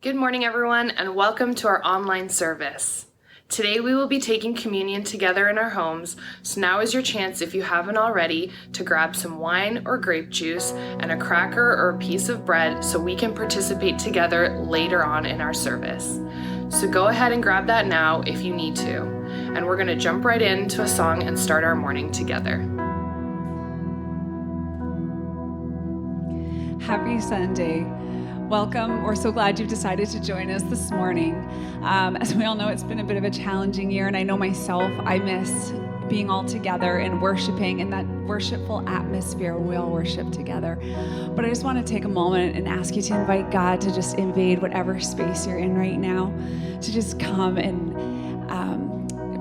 Good morning, everyone, and welcome to our online service. Today we will be taking communion together in our homes, so now is your chance, if you haven't already, to grab some wine or grape juice and a cracker or a piece of bread so we can participate together later on in our service. So go ahead and grab that now if you need to, and we're going to jump right into a song and start our morning together. Happy Sunday. Welcome. We're so glad you've decided to join us this morning. As we all know, it's been a bit of a challenging year, and I know myself, I miss being all together and worshiping in that worshipful atmosphere when we all worship together. But I just want to take a moment and ask you to invite God to just invade whatever space you're in right now, to just come and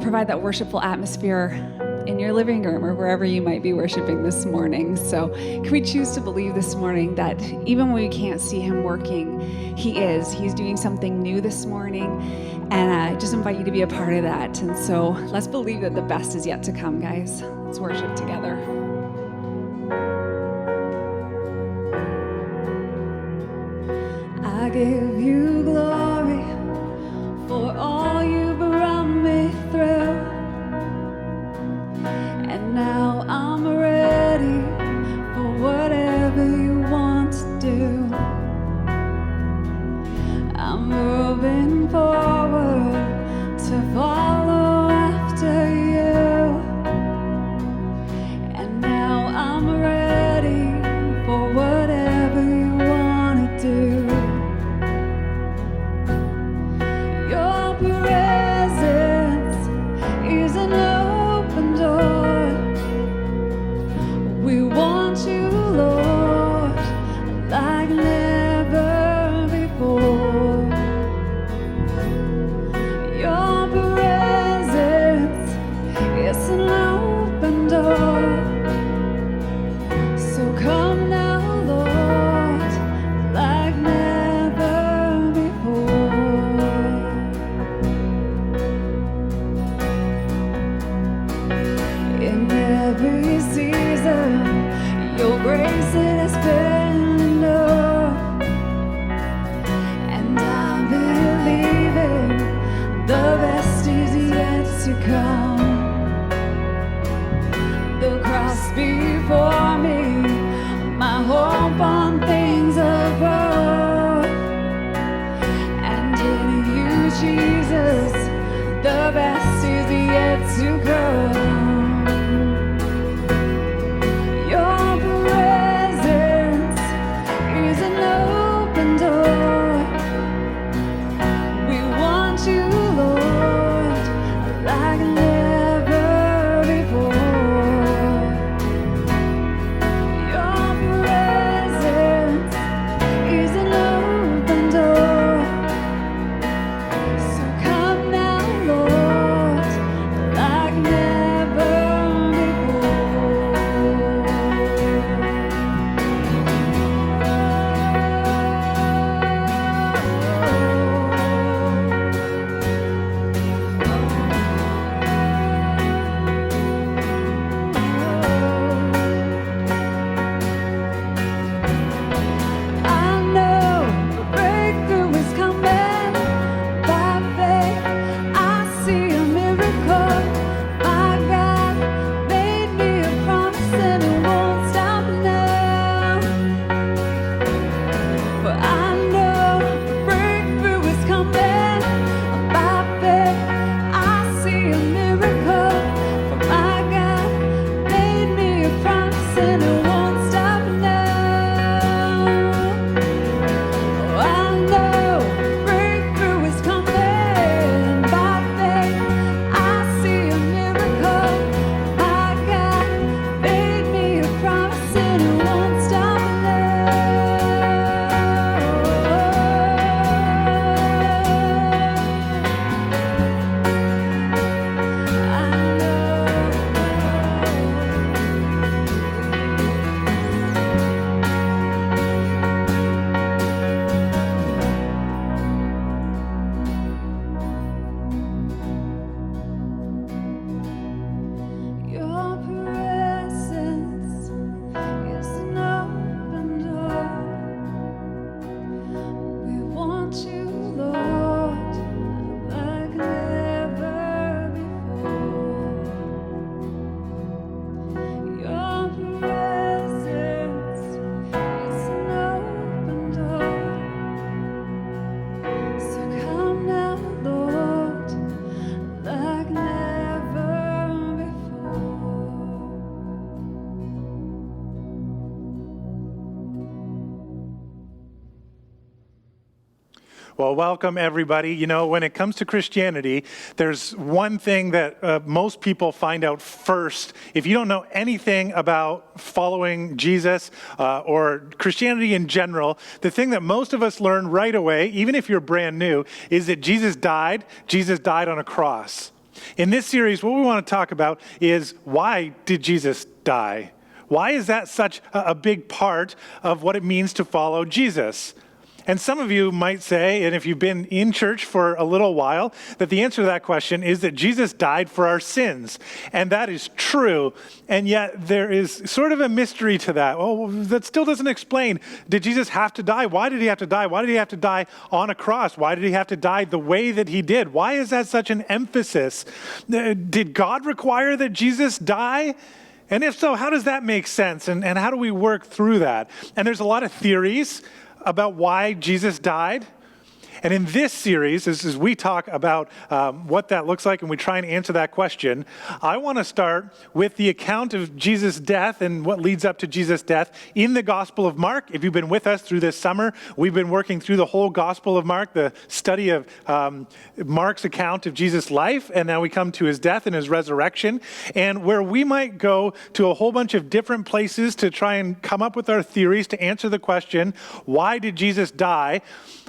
provide that worshipful atmosphere in your living room or wherever you might be worshiping this morning. So can we choose to believe this morning that even when we can't see him working, he's doing something new this morning, and I just invite you to be a part of that. And so let's believe that the best is yet to come, guys. Let's worship together. I give you glory for all you brought me through. And now I'm ready for whatever you want to do. I'm moving forward to follow after you. And now I'm ready for whatever you want to do. Your presence is an open door. We want you, Lord, like never before. Your presence is an open door. So come now, Lord, like never before. In every season, your grace has been enough, and I'm believing the best is yet to come. The cross before me, my hope on things above, and in you, Jesus, the best is yet to come. Never Well, welcome everybody. You know, when it comes to Christianity, there's one thing that most people find out first. If you don't know anything about following Jesus or Christianity in general, the thing that most of us learn right away, even if you're brand new, is that Jesus died on a cross. In this series, what we want to talk about is, why did Jesus die? Why is that such a big part of what it means to follow Jesus? And some of you might say, and if you've been in church for a little while, that the answer to that question is that Jesus died for our sins. And that is true. And yet there is sort of a mystery to that. Oh, that still doesn't explain. Did Jesus have to die? Why did he have to die? Why did he have to die on a cross? Why did he have to die the way that he did? Why is that such an emphasis? Did God require that Jesus die? And if so, how does that make sense? And how do we work through that? And there's a lot of theories about why Jesus died. And in this series, as we talk about what that looks like and we try and answer that question, I want to start with the account of Jesus' death and what leads up to Jesus' death in the Gospel of Mark. If you've been with us through this summer, we've been working through the whole Gospel of Mark, the study of Mark's account of Jesus' life, and now we come to his death and his resurrection, and where we might go to a whole bunch of different places to try and come up with our theories to answer the question, why did Jesus die?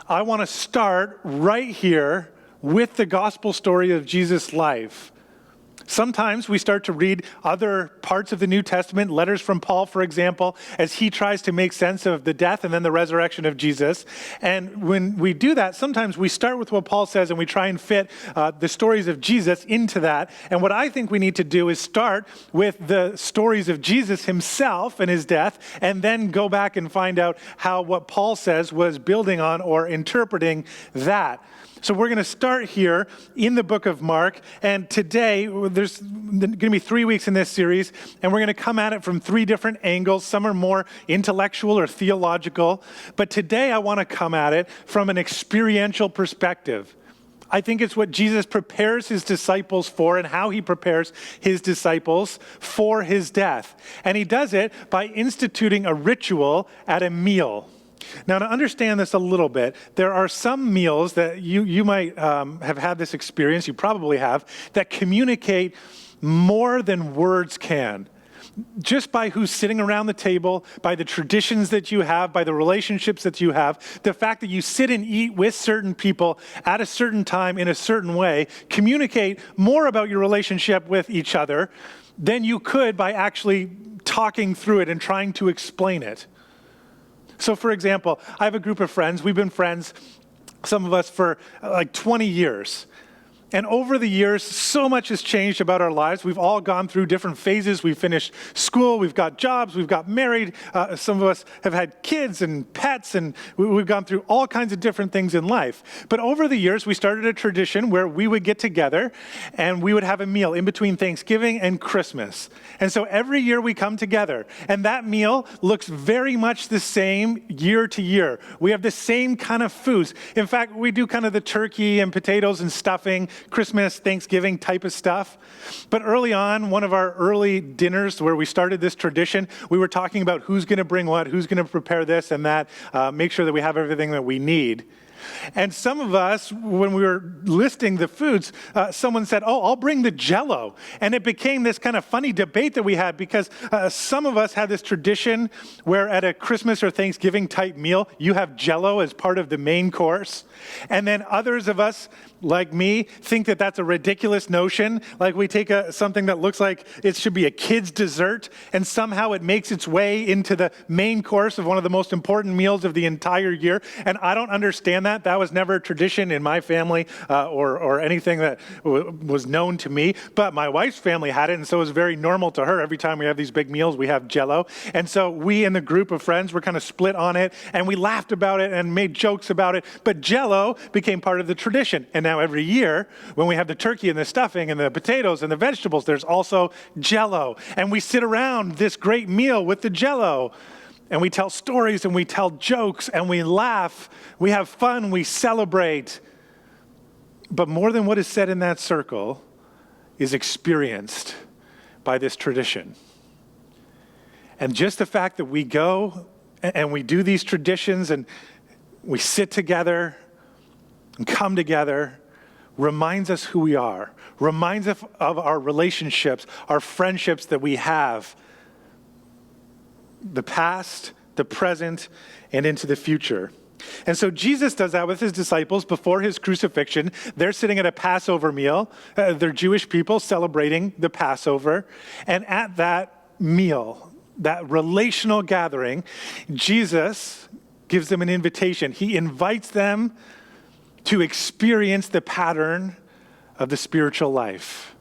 I want to start right here with the gospel story of Jesus' life. Sometimes we start to read other parts of the New Testament, letters from Paul, for example, as he tries to make sense of the death and then the resurrection of Jesus. And when we do that, sometimes we start with what Paul says and we try and fit the stories of Jesus into that. And what I think we need to do is start with the stories of Jesus himself and his death, and then go back and find out how what Paul says was building on or interpreting that. So we're going to start here in the book of Mark, and today there's going to be 3 weeks in this series, and we're going to come at it from 3 different angles. Some are more intellectual or theological, but today I want to come at it from an experiential perspective. I think it's what Jesus prepares his disciples for and how he prepares his disciples for his death. And he does it by instituting a ritual at a meal. Now, to understand this a little bit, there are some meals that you might have had this experience, you probably have, that communicate more than words can. Just by who's sitting around the table, by the traditions that you have, by the relationships that you have, the fact that you sit and eat with certain people at a certain time in a certain way, communicate more about your relationship with each other than you could by actually talking through it and trying to explain it. So for example, I have a group of friends. We've been friends, some of us, for like 20 years. And over the years, so much has changed about our lives. We've all gone through different phases. We've finished school, we've got jobs, we've got married. Some of us have had kids and pets, and we've gone through all kinds of different things in life. But over the years, we started a tradition where we would get together and we would have a meal in between Thanksgiving and Christmas. And so every year we come together, and that meal looks very much the same year to year. We have the same kind of foods. In fact, we do kind of the turkey and potatoes and stuffing, Christmas, Thanksgiving type of stuff. But early on, one of our early dinners where we started this tradition, we were talking about who's going to bring what, who's going to prepare this and that, make sure that we have everything that we need. And some of us, when we were listing the foods, someone said, oh, I'll bring the Jell-O. And it became this kind of funny debate that we had, because some of us had this tradition where at a Christmas or Thanksgiving type meal, you have Jell-O as part of the main course. And then others of us, like me, think that that's a ridiculous notion. Like we take something that looks like it should be a kid's dessert, and somehow it makes its way into the main course of one of the most important meals of the entire year. And I don't understand that. That was never a tradition in my family or anything that was known to me. But my wife's family had it, and so it was very normal to her. Every time we have these big meals, we have Jell-O. And so we in the group of friends were kind of split on it, and we laughed about it and made jokes about it. But Jell-O became part of the tradition. And now every year, when we have the turkey and the stuffing and the potatoes and the vegetables, there's also Jell-O. And we sit around this great meal with the Jell-O. And we tell stories and we tell jokes and we laugh. We have fun, we celebrate. But more than what is said in that circle is experienced by this tradition. And just the fact that we go and we do these traditions and we sit together and come together reminds us who we are, reminds us of our relationships, our friendships that we have, the past, the present, and into the future. And so Jesus does that with his disciples before his crucifixion. They're sitting at a Passover meal. They're Jewish people celebrating the Passover. And at that meal, that relational gathering, Jesus gives them an invitation. He invites them to experience the pattern of the spiritual life.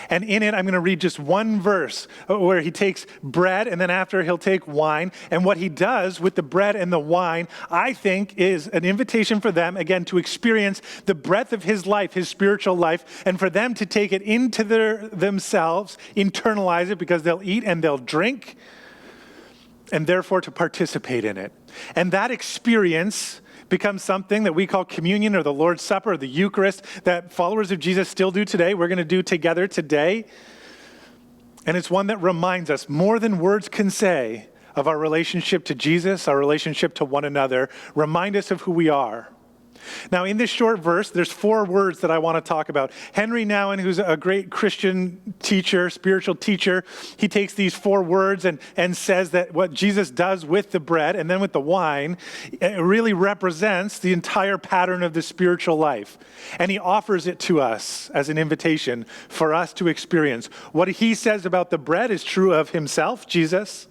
And in it, I'm going to read just one verse where he takes bread and then after he'll take wine. And what he does with the bread and the wine, I think, is an invitation for them, again, to experience the breadth of his life, his spiritual life, and for them to take it into themselves, internalize it, because they'll eat and they'll drink, and therefore to participate in it. And that experience becomes something that we call communion or the Lord's Supper or the Eucharist that followers of Jesus still do today. We're going to do together today. And it's one that reminds us more than words can say of our relationship to Jesus, our relationship to one another, remind us of who we are. Now, in this short verse, there's 4 words that I want to talk about. Henry Nouwen, who's a great Christian teacher, spiritual teacher, he takes these 4 words and says that what Jesus does with the bread and then with the wine, it really represents the entire pattern of the spiritual life. And he offers it to us as an invitation for us to experience. What he says about the bread is true of himself, Jesus.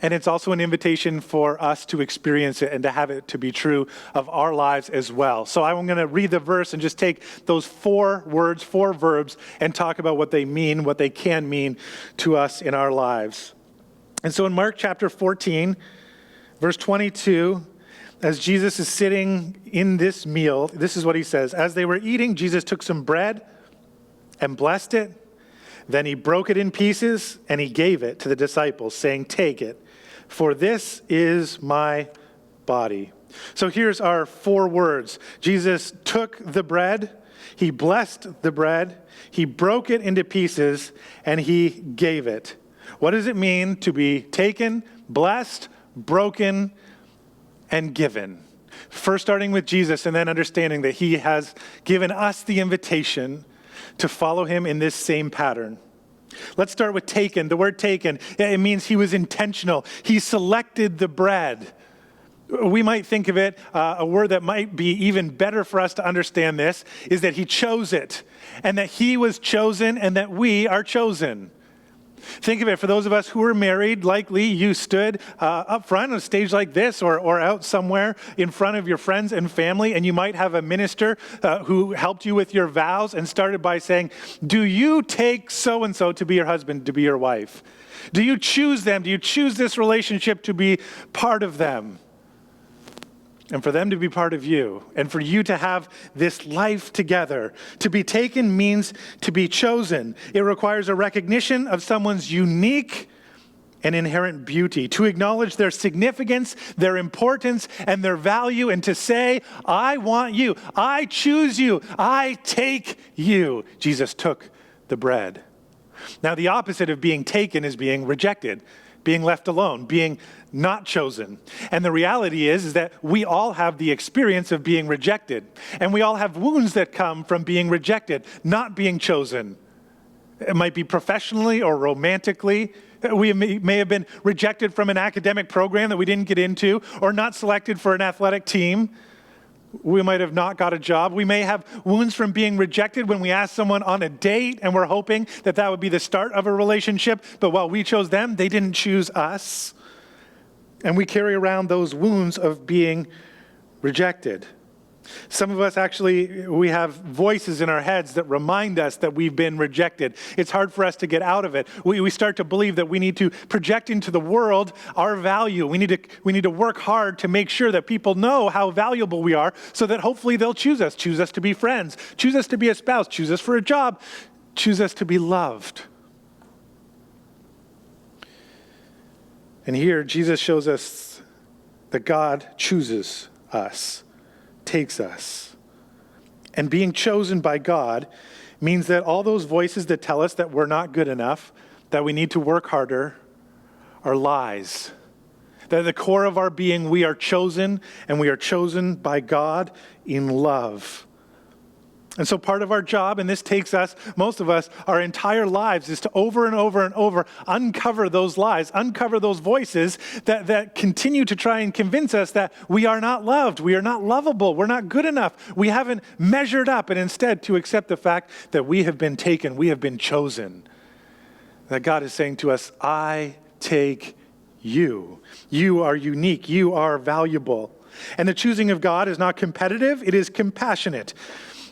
And it's also an invitation for us to experience it and to have it to be true of our lives as well. So I'm going to read the verse and just take those 4 words, 4 verbs, and talk about what they mean, what they can mean to us in our lives. And so in Mark chapter 14, verse 22, as Jesus is sitting in this meal, this is what he says. As they were eating, Jesus took some bread and blessed it. Then he broke it in pieces and he gave it to the disciples, saying, "Take it. For this is my body." So here's our 4 words. Jesus took the bread, he blessed the bread, he broke it into pieces, and he gave it. What does it mean to be taken, blessed, broken, and given? First starting with Jesus and then understanding that he has given us the invitation to follow him in this same pattern. Let's start with taken. The word taken, it means he was intentional. He selected the bread. We might think of it, a word that might be even better for us to understand this, is that he chose it, and that he was chosen, and that we are chosen. Think of it, for those of us who are married, likely you stood up front on a stage like this or out somewhere in front of your friends and family, and you might have a minister who helped you with your vows and started by saying, "Do you take so-and-so to be your husband, to be your wife? Do you choose them? Do you choose this relationship to be part of them? And for them to be part of you, and for you to have this life together." To be taken means to be chosen. It requires a recognition of someone's unique and inherent beauty, to acknowledge their significance, their importance, and their value, and to say, "I want you, I choose you, I take you." Jesus took the bread. Now, the opposite of being taken is being rejected, being left alone, being not chosen. And the reality is that we all have the experience of being rejected. And we all have wounds that come from being rejected, not being chosen. It might be professionally or romantically. We may have been rejected from an academic program that we didn't get into, or not selected for an athletic team. We might have not got a job. We may have wounds from being rejected when we ask someone on a date and we're hoping that that would be the start of a relationship. But while we chose them, they didn't choose us. And we carry around those wounds of being rejected. Some of us actually, we have voices in our heads that remind us that we've been rejected. It's hard for us to get out of it. We start to believe that we need to project into the world our value. We need to work hard to make sure that people know how valuable we are, so that hopefully they'll choose us to be friends, choose us to be a spouse, choose us for a job, choose us to be loved. And here, Jesus shows us that God chooses us, takes us. And being chosen by God means that all those voices that tell us that we're not good enough, that we need to work harder, are lies. That at the core of our being, we are chosen, and we are chosen by God in love. And so part of our job, and this takes us, most of us, our entire lives, is to over and over and over uncover those lies, uncover those voices that continue to try and convince us that we are not loved, we are not lovable, we're not good enough, we haven't measured up, and instead to accept the fact that we have been taken, we have been chosen. That God is saying to us, I take you. You are unique, you are valuable. And the choosing of God is not competitive, it is compassionate.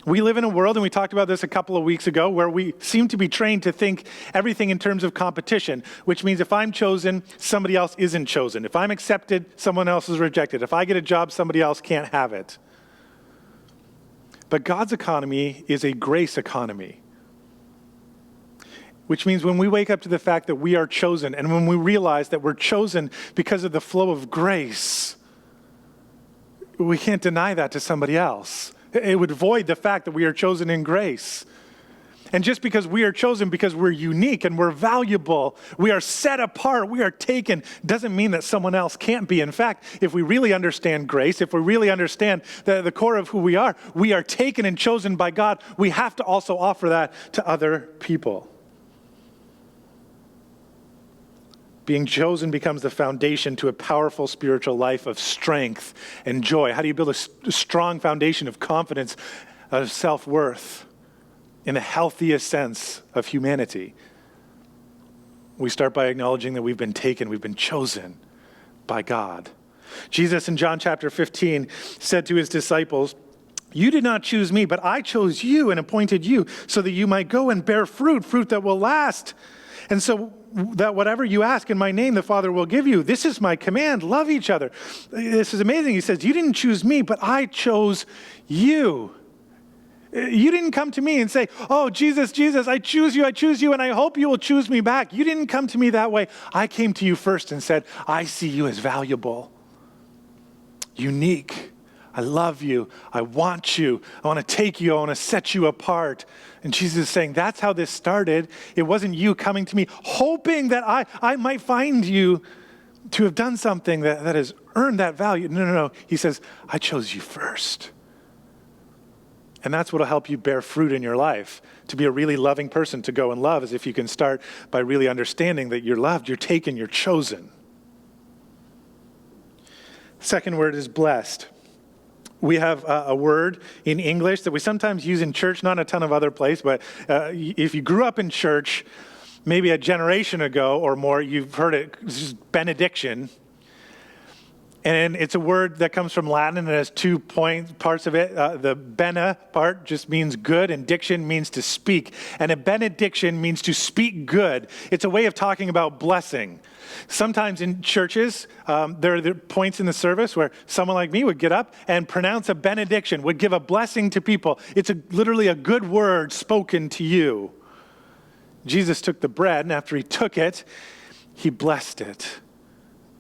We live in a world, and we talked about this a couple of weeks ago, where we seem to be trained to think everything in terms of competition, which means if I'm chosen, somebody else isn't chosen. If I'm accepted, someone else is rejected. If I get a job, somebody else can't have it. But God's economy is a grace economy, which means when we wake up to the fact that we are chosen, and when we realize that we're chosen because of the flow of grace, we can't deny that to somebody else. It would void the fact that we are chosen in grace. And just because we are chosen because we're unique and we're valuable, we are set apart, we are taken, doesn't mean that someone else can't be. In fact, if we really understand grace, if we really understand the core of who we are taken and chosen by God, we have to also offer that to other people. Being chosen becomes the foundation to a powerful spiritual life of strength and joy. How do you build a strong foundation of confidence, of self-worth, in the healthiest sense of humanity? We start by acknowledging that we've been taken, we've been chosen by God. Jesus in John chapter 15 said to his disciples, "You did not choose me, but I chose you and appointed you so that you might go and bear fruit that will last. And so that whatever you ask in my name, the Father will give you. This is my command, love each other." This is amazing. He says, you didn't choose me, but I chose you. You didn't come to me and say, oh, Jesus, I choose you, and I hope you will choose me back. You didn't come to me that way. I came to you first and said, I see you as valuable, unique. I love you. I want you. I want to take you. I want to set you apart. And Jesus is saying, that's how this started. It wasn't you coming to me hoping that I might find you to have done something that has earned that value. No. He says, I chose you first. And that's what will help you bear fruit in your life. To be a really loving person, to go and love, is if you can start by really understanding that you're loved, you're taken, you're chosen. Second word is blessed. We have a word in English that we sometimes use in church, not a ton of other places, but if you grew up in church, maybe a generation ago or more, you've heard it. It's just benediction. And it's a word that comes from Latin, and it has two parts of it. The bene part just means good, and diction means to speak. And a benediction means to speak good. It's a way of talking about blessing. Sometimes in churches, there are points in the service where someone like me would get up and pronounce a benediction, would give a blessing to people. It's literally a good word spoken to you. Jesus took the bread, and after he took it, he blessed it.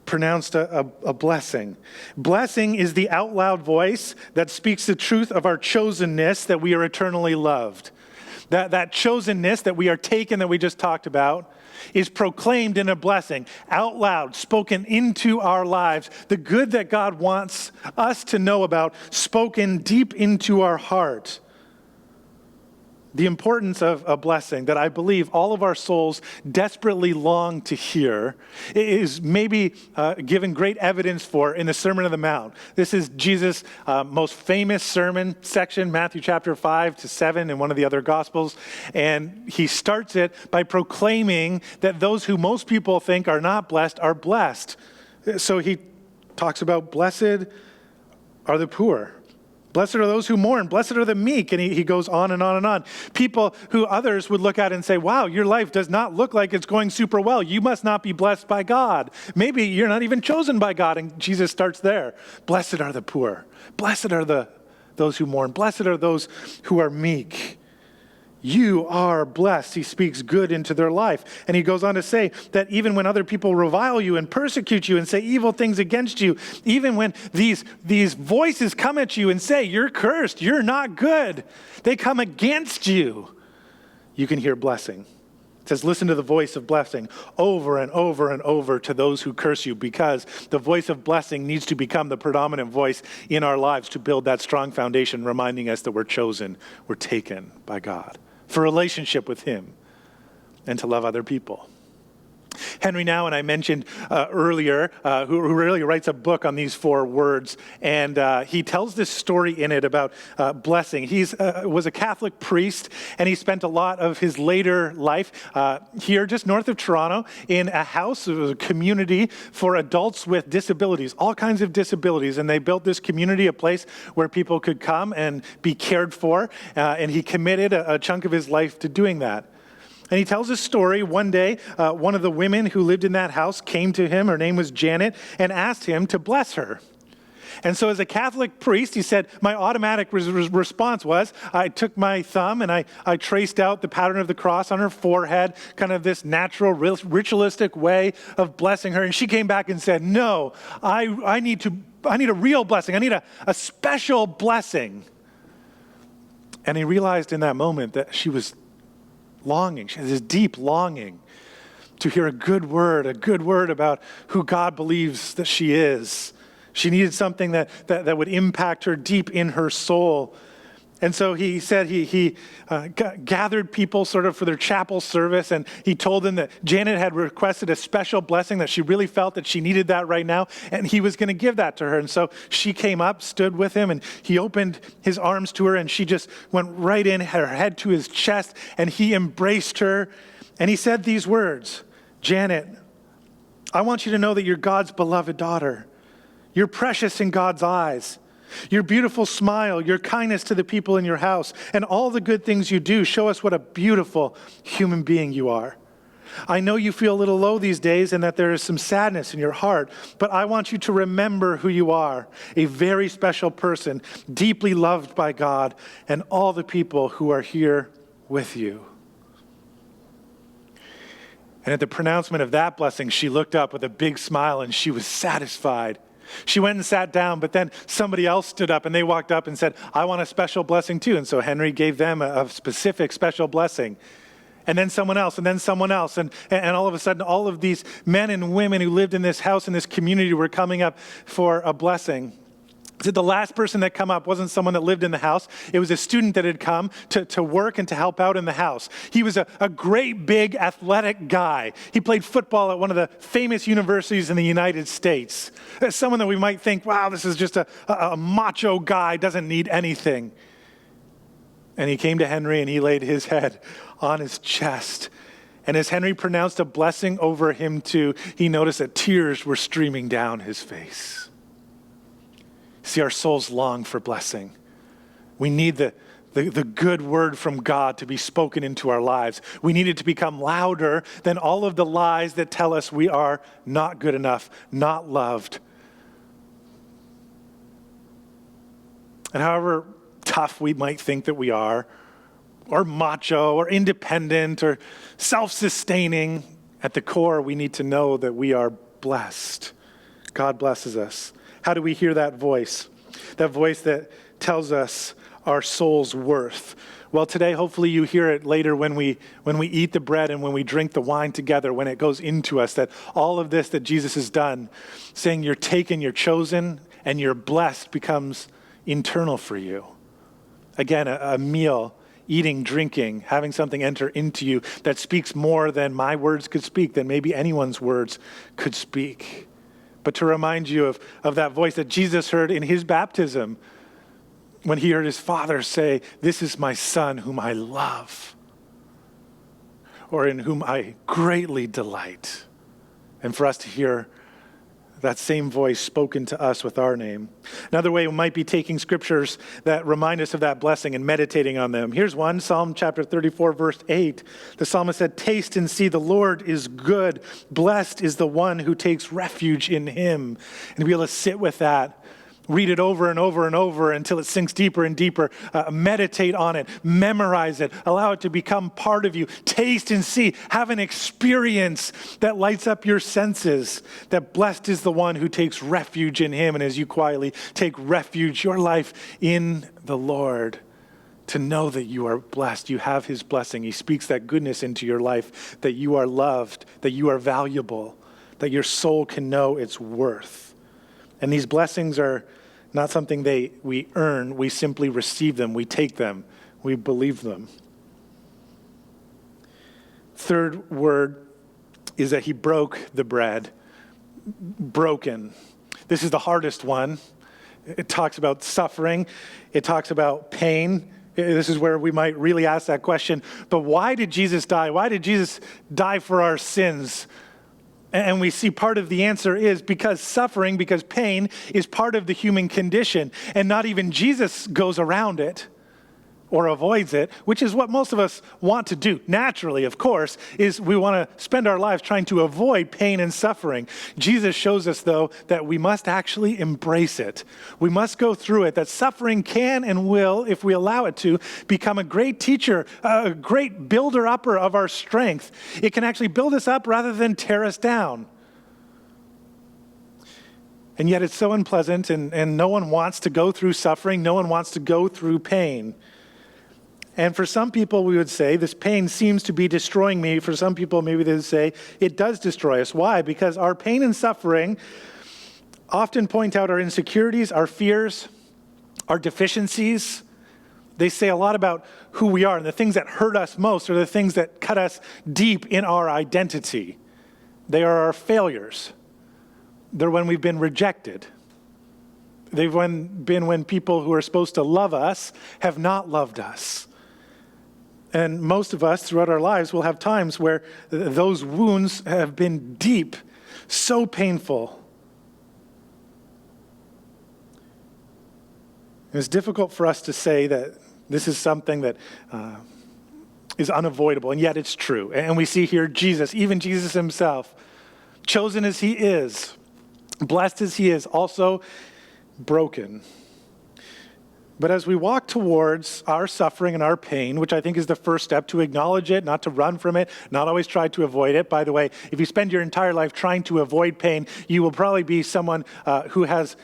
Pronounced a blessing. Blessing is the out loud voice that speaks the truth of our chosenness, that we are eternally loved. That chosenness that we are taken, that we just talked about, is proclaimed in a blessing, out loud, spoken into our lives. The good that God wants us to know about, spoken deep into our heart. The importance of a blessing that I believe all of our souls desperately long to hear is maybe given great evidence for in the Sermon on the Mount. This is Jesus' most famous sermon section, Matthew chapter 5 to 7 in one of the other Gospels. And he starts it by proclaiming that those who most people think are not blessed are blessed. So he talks about blessed are the poor. Blessed are those who mourn. Blessed are the meek. And he goes on and on and on. People who others would look at and say, wow, your life does not look like it's going super well. You must not be blessed by God. Maybe you're not even chosen by God. And Jesus starts there. Blessed are the poor. Blessed are those who mourn. Blessed are those who are meek. You are blessed. He speaks good into their life. And he goes on to say that even when other people revile you and persecute you and say evil things against you, even when these voices come at you and say, you're cursed, you're not good, they come against you, you can hear blessing. It says, listen to the voice of blessing over and over and over to those who curse you, because the voice of blessing needs to become the predominant voice in our lives to build that strong foundation, reminding us that we're chosen, we're taken by God for relationship with him and to love other people. Henry Nouwen, I mentioned earlier, who really writes a book on these 4 words, and he tells this story in it about blessing. He was a Catholic priest, and he spent a lot of his later life here just north of Toronto in a house. It was a community for adults with disabilities, all kinds of disabilities, and they built this community, a place where people could come and be cared for, and he committed a chunk of his life to doing that. And he tells a story. One day, one of the women who lived in that house came to him, her name was Janet, and asked him to bless her. And so as a Catholic priest, he said, my automatic response was, I took my thumb and I traced out the pattern of the cross on her forehead, kind of this natural, ritualistic way of blessing her. And she came back and said, no, I need a real blessing. I need a special blessing. And he realized in that moment that she was longing. She has this deep longing to hear a good word about who God believes that she is. She needed something that would impact her deep in her soul. And so he said he gathered people sort of for their chapel service, and he told them that Janet had requested a special blessing, that she really felt that she needed that right now, and he was going to give that to her. And so she came up, stood with him, and he opened his arms to her, and she just went right in, her head to his chest, and he embraced her, and he said these words, Janet, I want you to know that you're God's beloved daughter. You're precious in God's eyes. Your beautiful smile, your kindness to the people in your house, and all the good things you do show us what a beautiful human being you are. I know you feel a little low these days and that there is some sadness in your heart, but I want you to remember who you are, a very special person, deeply loved by God and all the people who are here with you. And at the pronouncement of that blessing, she looked up with a big smile and she was satisfied. She went and sat down, but then somebody else stood up and they walked up and said, I want a special blessing too. And so Henry gave them a specific special blessing. And then someone else, and then someone else. And all of a sudden, all of these men and women who lived in this house, in this community, were coming up for a blessing. He said the last person that come up wasn't someone that lived in the house. It was a student that had come to work and to help out in the house. He was a great, big, athletic guy. He played football at one of the famous universities in the United States. Someone that we might think, wow, this is just a macho guy, doesn't need anything. And he came to Henry and he laid his head on his chest. And as Henry pronounced a blessing over him too, he noticed that tears were streaming down his face. See, our souls long for blessing. We need the good word from God to be spoken into our lives. We need it to become louder than all of the lies that tell us we are not good enough, not loved. And however tough we might think that we are, or macho, or independent, or self-sustaining, at the core, we need to know that we are blessed. God blesses us. How do we hear that voice? That voice that tells us our soul's worth. Well, today, hopefully you hear it later when we eat the bread and when we drink the wine together, when it goes into us, that all of this that Jesus has done, saying you're taken, you're chosen, and you're blessed, becomes internal for you. Again, a meal, eating, drinking, having something enter into you that speaks more than my words could speak, than maybe anyone's words could speak. But to remind you of that voice that Jesus heard in his baptism when he heard his Father say, this is my Son whom I love, or in whom I greatly delight. And for us to hear that same voice spoken to us with our name. Another way we might be taking scriptures that remind us of that blessing and meditating on them. Here's one, Psalm chapter 34, verse 8. The psalmist said, taste and see the Lord is good. Blessed is the one who takes refuge in him. And to be able to sit with that, read it over and over and over until it sinks deeper and deeper. Meditate on it, memorize it, allow it to become part of you. Taste and see, have an experience that lights up your senses, that blessed is the one who takes refuge in him. And as you quietly take refuge, your life in the Lord, to know that you are blessed. You have his blessing. He speaks that goodness into your life, that you are loved, that you are valuable, that your soul can know its worth. And these blessings are not something we earn. We simply receive them. We take them. We believe them. Third word is that he broke the bread. Broken. This is the hardest one. It talks about suffering. It talks about pain. This is where we might really ask that question. But why did Jesus die? Why did Jesus die for our sins? And we see part of the answer is because suffering, because pain is part of the human condition. And not even Jesus goes around it or avoids it, which is what most of us want to do. Naturally, of course, is we want to spend our lives trying to avoid pain and suffering. Jesus shows us, though, that we must actually embrace it. We must go through it, that suffering can and will, if we allow it to, become a great teacher, a great builder-upper of our strength. It can actually build us up rather than tear us down. And yet it's so unpleasant, and no one wants to go through suffering. No one wants to go through pain. And for some people, we would say, this pain seems to be destroying me. For some people, maybe they would say, it does destroy us. Why? Because our pain and suffering often point out our insecurities, our fears, our deficiencies. They say a lot about who we are, and the things that hurt us most are the things that cut us deep in our identity. They are our failures. They're when we've been rejected. They've been when people who are supposed to love us have not loved us. And most of us throughout our lives will have times where those wounds have been deep, so painful. It's difficult for us to say that this is something that is unavoidable, and yet it's true. And we see here Jesus, even Jesus himself, chosen as he is, blessed as he is, also broken. But as we walk towards our suffering and our pain, which I think is the first step, to acknowledge it, not to run from it, not always try to avoid it. By the way, if you spend your entire life trying to avoid pain, you will probably be someone who has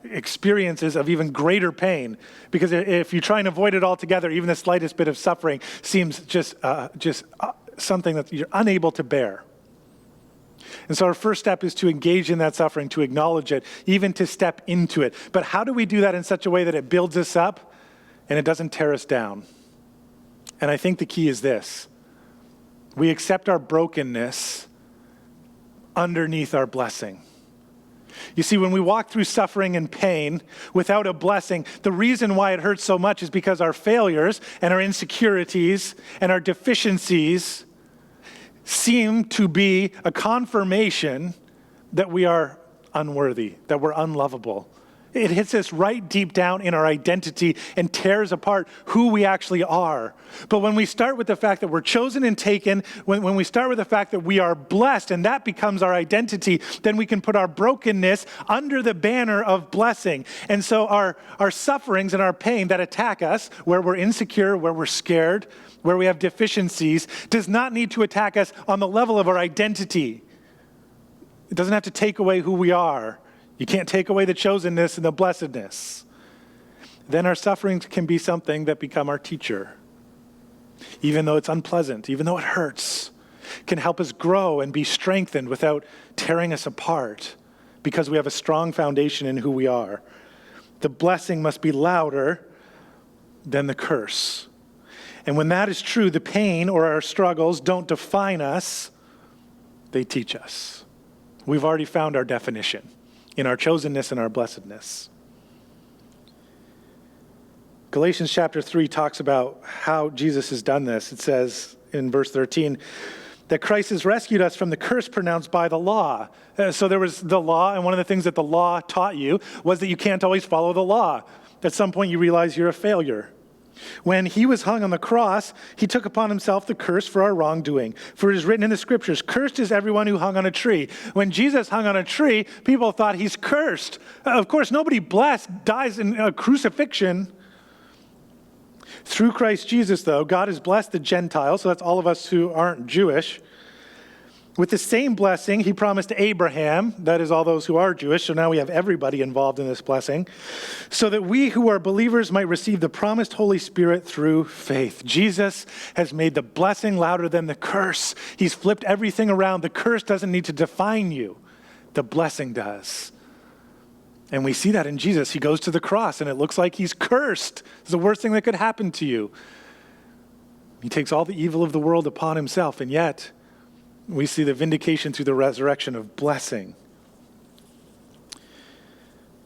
experiences of even greater pain. Because if you try and avoid it altogether, even the slightest bit of suffering seems just something that you're unable to bear. And so our first step is to engage in that suffering, to acknowledge it, even to step into it. But how do we do that in such a way that it builds us up and it doesn't tear us down? And I think the key is this. We accept our brokenness underneath our blessing. You see, when we walk through suffering and pain without a blessing, the reason why it hurts so much is because our failures and our insecurities and our deficiencies seem to be a confirmation that we are unworthy, that we're unlovable. It hits us right deep down in our identity and tears apart who we actually are. But when we start with the fact that we're chosen and taken, when we start with the fact that we are blessed and that becomes our identity, then we can put our brokenness under the banner of blessing. And so our sufferings and our pain that attack us, where we're insecure, where we're scared, where we have deficiencies, does not need to attack us on the level of our identity. It doesn't have to take away who we are. You can't take away the chosenness and the blessedness. Then our sufferings can be something that become our teacher. Even though it's unpleasant, even though it hurts, can help us grow and be strengthened without tearing us apart because we have a strong foundation in who we are. The blessing must be louder than the curse. And when that is true, the pain or our struggles don't define us, they teach us. We've already found our definition in our chosenness and our blessedness. Galatians chapter 3 talks about how Jesus has done this. It says in verse 13 that Christ has rescued us from the curse pronounced by the law. So there was the law, and one of the things that the law taught you was that you can't always follow the law. At some point you realize you're a failure. When he was hung on the cross, he took upon himself the curse for our wrongdoing. For it is written in the scriptures, cursed is everyone who hung on a tree. When Jesus hung on a tree, people thought he's cursed. Of course, nobody blessed dies in a crucifixion. Through Christ Jesus, though, God has blessed the Gentiles, so that's all of us who aren't Jewish, With the same blessing he promised to Abraham, that is all those who are Jewish, so now we have everybody involved in this blessing, so that we who are believers might receive the promised Holy Spirit through faith. Jesus has made the blessing louder than the curse. He's flipped everything around. The curse doesn't need to define you. The blessing does. And we see that in Jesus. He goes to the cross and it looks like he's cursed. It's the worst thing that could happen to you. He takes all the evil of the world upon himself, and yet we see the vindication through the resurrection of blessing.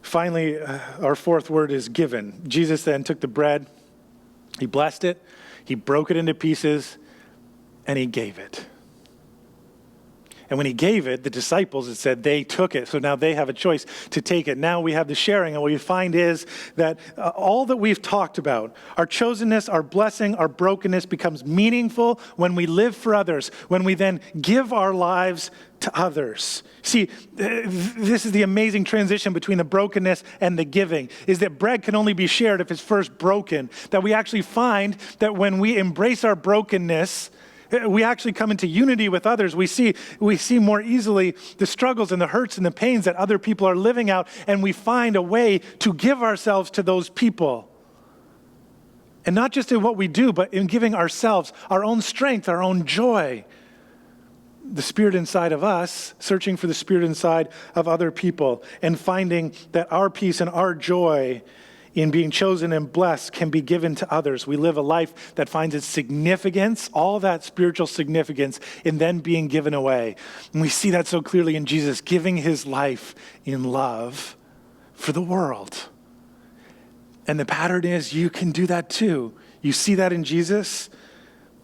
Finally, our fourth word is given. Jesus then took the bread, he blessed it, he broke it into pieces, and he gave it. And when he gave it, the disciples, it said they took it. So now they have a choice to take it. Now we have the sharing. And what you find is that all that we've talked about, our chosenness, our blessing, our brokenness becomes meaningful when we live for others, when we then give our lives to others. See, this is the amazing transition between the brokenness and the giving, is that bread can only be shared if it's first broken. That we actually find that when we embrace our brokenness, we actually come into unity with others. We see more easily the struggles and the hurts and the pains that other people are living out, and we find a way to give ourselves to those people. And not just in what we do, but in giving ourselves, our own strength, our own joy. The Spirit inside of us, searching for the Spirit inside of other people, and finding that our peace and our joy in being chosen and blessed can be given to others. We live a life that finds its significance, all that spiritual significance, in then being given away. And we see that so clearly in Jesus giving his life in love for the world. And the pattern is you can do that too. You see that in Jesus.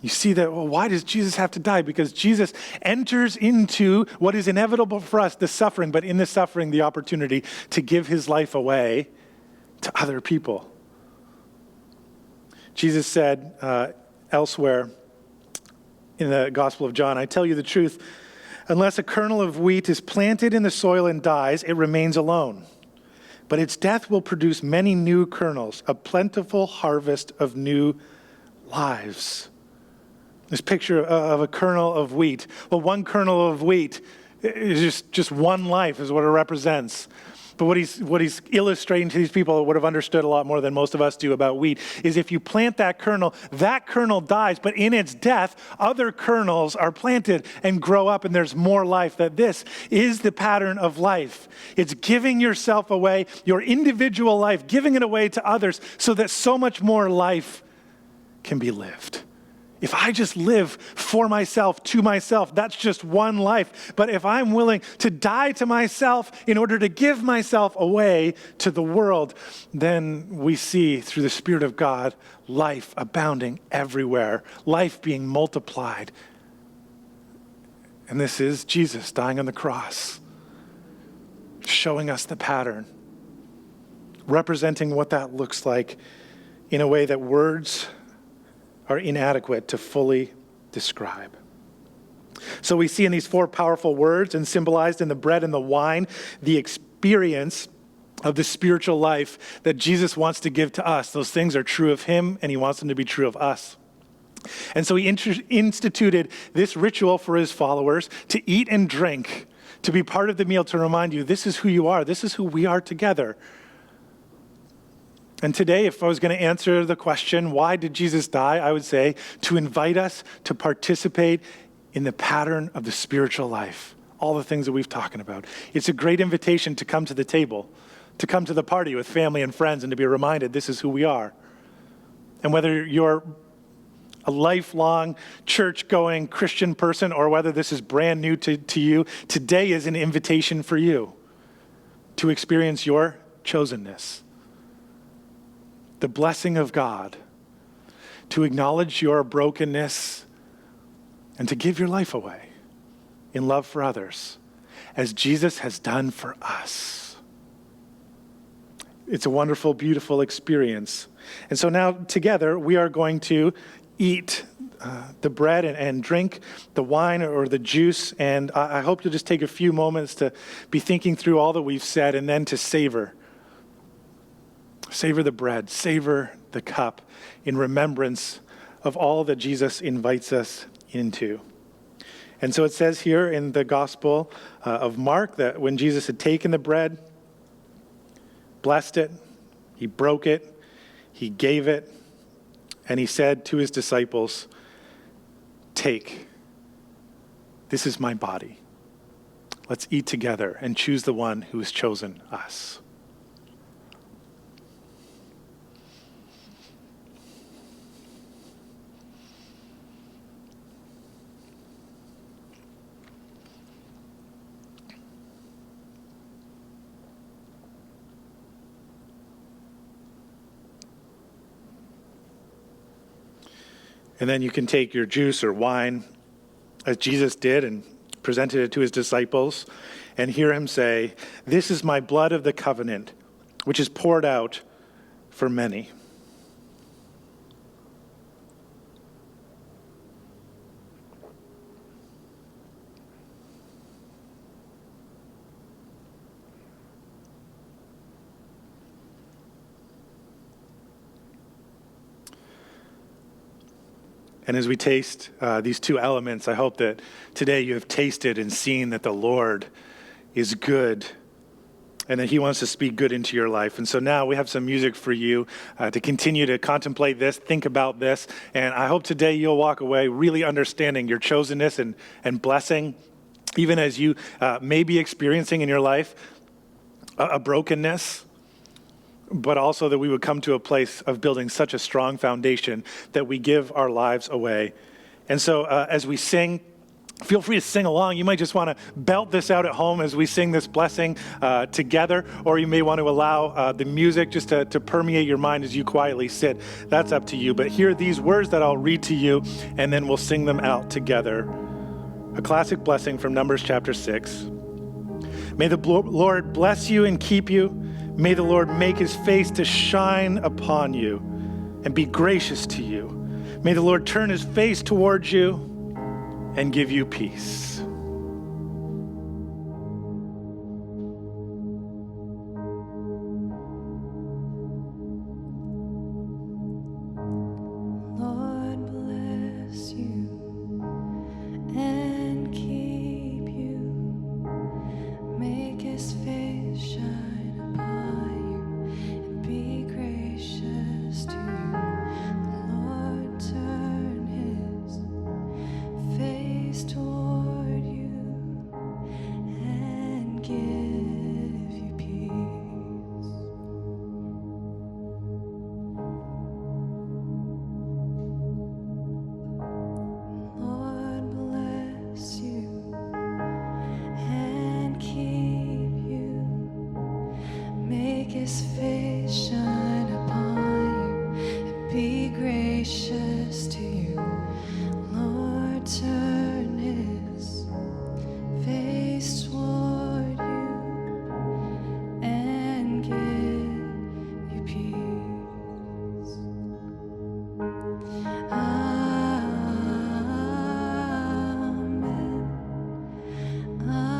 You see that, well, why does Jesus have to die? Because Jesus enters into what is inevitable for us, the suffering, but in the suffering, the opportunity to give his life away to other people. Jesus said elsewhere in the Gospel of John, I tell you the truth, unless a kernel of wheat is planted in the soil and dies, it remains alone. But its death will produce many new kernels, a plentiful harvest of new lives. This picture of a kernel of wheat. Well, one kernel of wheat is just one life is what it represents. But what he's illustrating to these people that would have understood a lot more than most of us do about wheat is if you plant that kernel dies, but in its death, other kernels are planted and grow up, and there's more life. That this is the pattern of life. It's giving yourself away, your individual life, giving it away to others so that so much more life can be lived. If I just live for myself, to myself, that's just one life. But if I'm willing to die to myself in order to give myself away to the world, then we see through the Spirit of God, life abounding everywhere, life being multiplied. And this is Jesus dying on the cross, showing us the pattern, representing what that looks like in a way that words are inadequate to fully describe. So we see in these four powerful words and symbolized in the bread and the wine, the experience of the spiritual life that Jesus wants to give to us. Those things are true of him, and he wants them to be true of us. And so he instituted this ritual for his followers to eat and drink, to be part of the meal, to remind you, this is who you are. This is who we are together. And today, if I was going to answer the question, why did Jesus die? I would say to invite us to participate in the pattern of the spiritual life, all the things that we've talked about. It's a great invitation to come to the table, to come to the party with family and friends, and to be reminded this is who we are. And whether you're a lifelong church-going Christian person or whether this is brand new to you, today is an invitation for you to experience your chosenness, the blessing of God, to acknowledge your brokenness and to give your life away in love for others, as Jesus has done for us. It's a wonderful, beautiful experience. And so now together we are going to eat the bread and drink the wine or the juice. And I hope to just take a few moments to be thinking through all that we've said and then to savor. Savor the bread, savor the cup in remembrance of all that Jesus invites us into. And so it says here in the Gospel of Mark that when Jesus had taken the bread, blessed it, he broke it, he gave it, and he said to his disciples, "Take, this is my body. Let's eat together and choose the one who has chosen us." And then you can take your juice or wine, as Jesus did, and presented it to his disciples, and hear him say, "This is my blood of the covenant, which is poured out for many." And as we taste these two elements, I hope that today you have tasted and seen that the Lord is good and that he wants to speak good into your life. And so now we have some music for you to continue to contemplate this, think about this. And I hope today you'll walk away really understanding your chosenness and blessing, even as you may be experiencing in your life a brokenness, but also that we would come to a place of building such a strong foundation that we give our lives away. And so as we sing, feel free to sing along. You might just want to belt this out at home as we sing this blessing together, or you may want to allow the music just to permeate your mind as you quietly sit. That's up to you. But hear these words that I'll read to you, and then we'll sing them out together. A classic blessing from Numbers chapter 6. May the Lord bless you and keep you. May the Lord make his face to shine upon you and be gracious to you. May the Lord turn his face towards you and give you peace. Lord bless you and keep you. Make his face shine upon you and be gracious to you. The Lord turn his face toward you and give you peace. Lord bless you and keep you. Make his face shine upon you and be gracious to you. Lord, turn his face toward you and give you peace. Amen. Amen.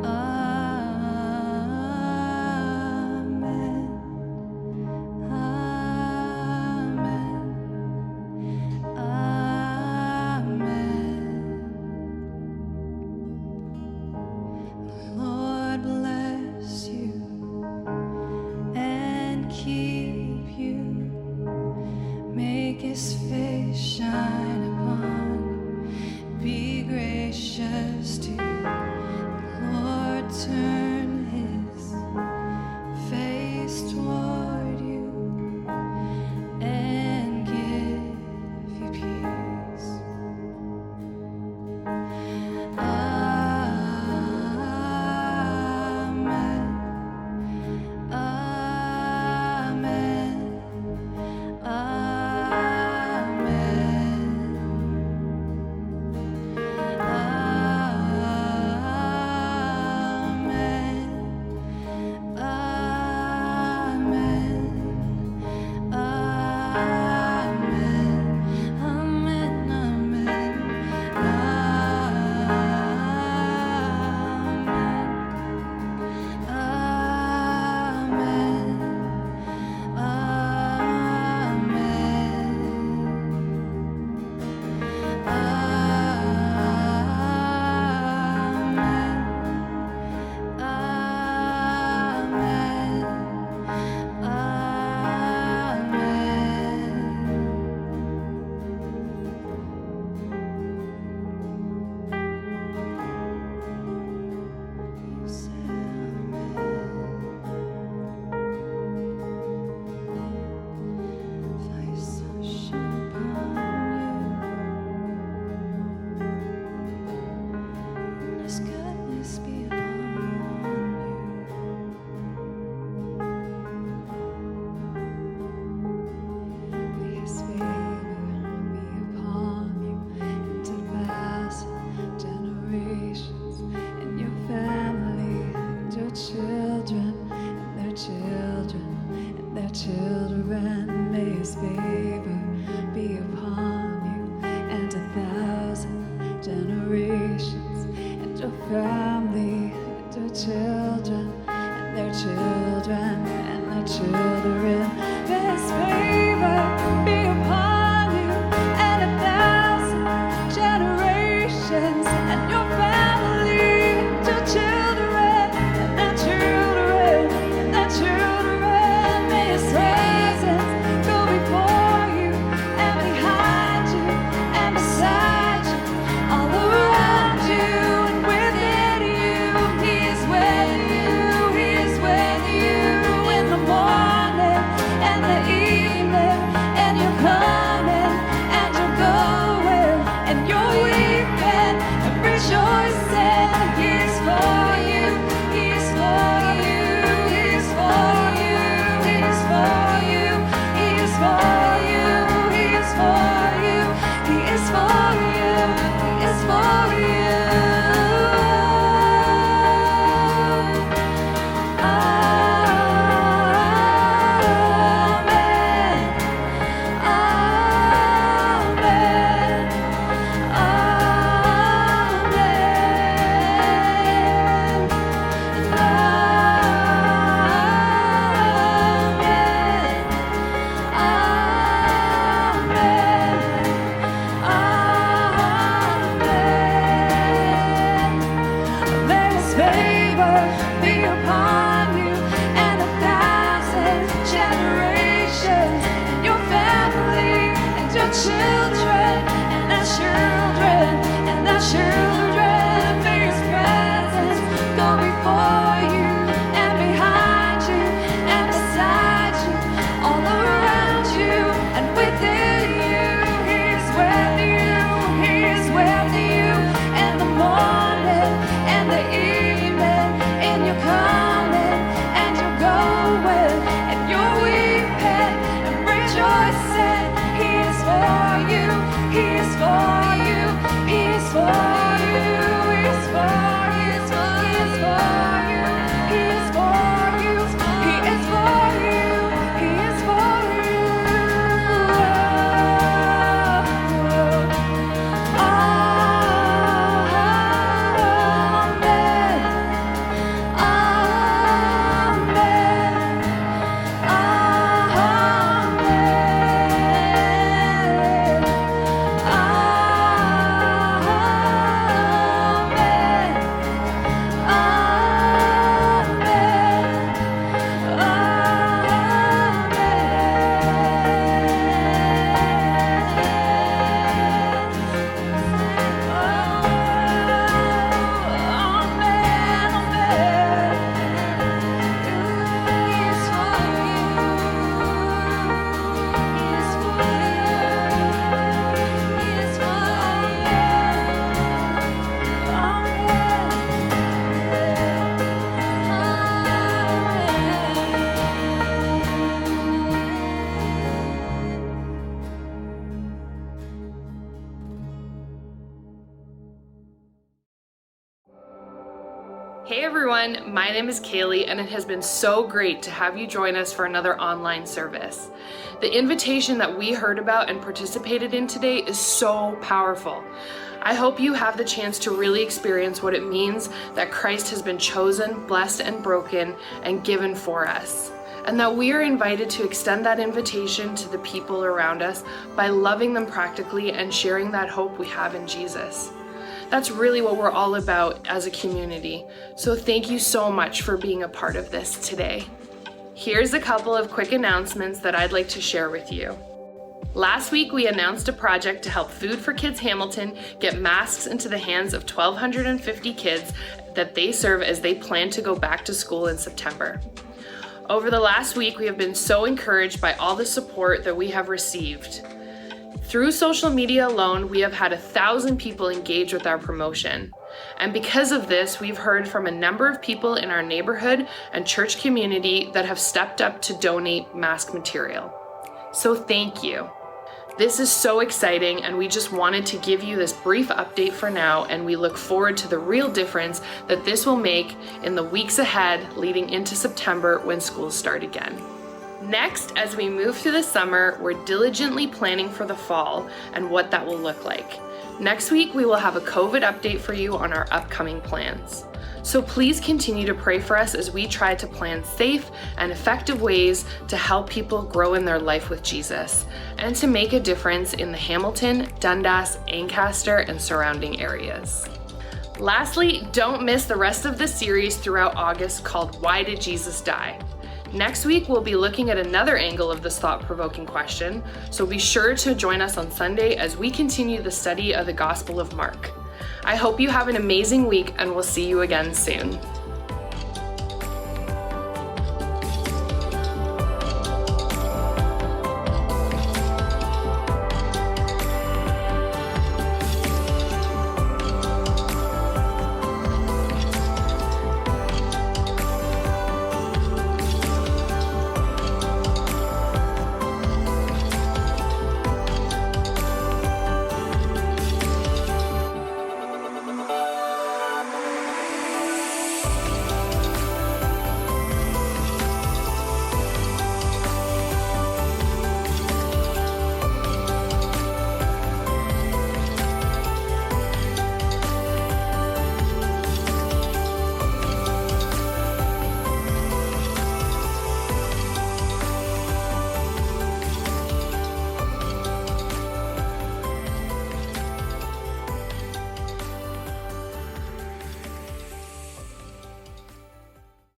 Amen. weeping and rejoicing. He is for you, He is for you, He is for you, He is for you, He is for you, He is for you, He is for you, He is for you. May His favor be upon you and 1,000 generations, and your family, and your children, and their children, and their children. May His presence go before you, and behind you, and beside you, all around you, and within you. He is with you, He is with you, in the morning and the evening, in your coming and your going, and your weeping and rejoicing. He is for you, He is for you, He is for you, He is for you, He is for you, He is for you, He is for you, He is for you. Hey everyone, my name is Kaylee, and it has been so great to have you join us for another online service. The invitation that we heard about and participated in today is so powerful. I hope you have the chance to really experience what it means that Christ has been chosen, blessed, and broken, and given for us. And that we are invited to extend that invitation to the people around us by loving them practically and sharing that hope we have in Jesus. That's really what we're all about as a community. So thank you so much for being a part of this today. Here's a couple of quick announcements that I'd like to share with you. Last week, we announced a project to help Food for Kids Hamilton get masks into the hands of 1,250 kids that they serve as they plan to go back to school in September. Over the last week, we have been so encouraged by all the support that we have received. Through social media alone, we have had 1,000 people engage with our promotion. And because of this, we've heard from a number of people in our neighborhood and church community that have stepped up to donate mask material. So thank you. This is so exciting, and we just wanted to give you this brief update for now, and we look forward to the real difference that this will make in the weeks ahead leading into September when schools start again. Next, as we move through the summer, we're diligently planning for the fall and what that will look like. Next week, we will have a COVID update for you on our upcoming plans. So please continue to pray for us as we try to plan safe and effective ways to help people grow in their life with Jesus and to make a difference in the Hamilton, Dundas, Ancaster, and surrounding areas. Lastly, don't miss the rest of the series throughout August called Why Did Jesus Die? Next week, we'll be looking at another angle of this thought-provoking question, so be sure to join us on Sunday as we continue the study of the Gospel of Mark. I hope you have an amazing week, and we'll see you again soon.